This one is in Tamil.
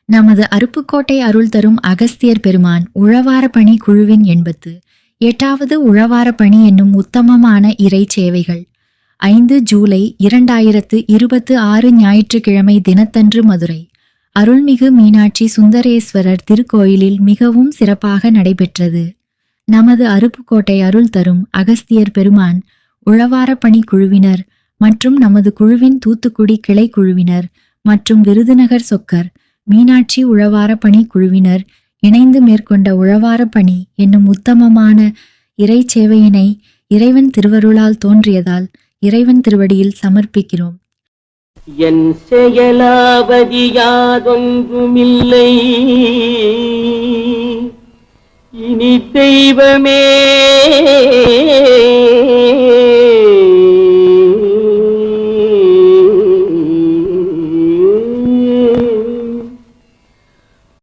நமது அருப்புக்கோட்டை அருள் தரும் அகஸ்தியர் பெருமான் உழவார பணி குழுவின் 88வது உழவார பணி என்னும் உத்தமமான இறை சேவைகள் 5 ஜூலை 2026 ஞாயிற்றுக்கிழமை தினத்தன்று மதுரை அருள்மிகு மீனாட்சி சுந்தரேஸ்வரர் திருக்கோயிலில் மிகவும் சிறப்பாக நடைபெற்றது. நமது அருப்புக்கோட்டை அருள் தரும் அகஸ்தியர் பெருமான் உழவார பணி குழுவினர் மற்றும் நமது குழுவின் தூத்துக்குடி கிளை குழுவினர் மற்றும் விருதுநகர் சொக்கர் மீனாட்சி உழவார பணி குழுவினர் இணைந்து மேற்கொண்ட உழவார பணி என்னும் உத்தமமான இறை சேவையினை இறைவன் திருவருளால் தோன்றியதால் இறைவன் திருவடியில் சமர்ப்பிக்கிறோம். என் செயலாவதி யாதொன்றுமில்லை, இனி தெய்வமே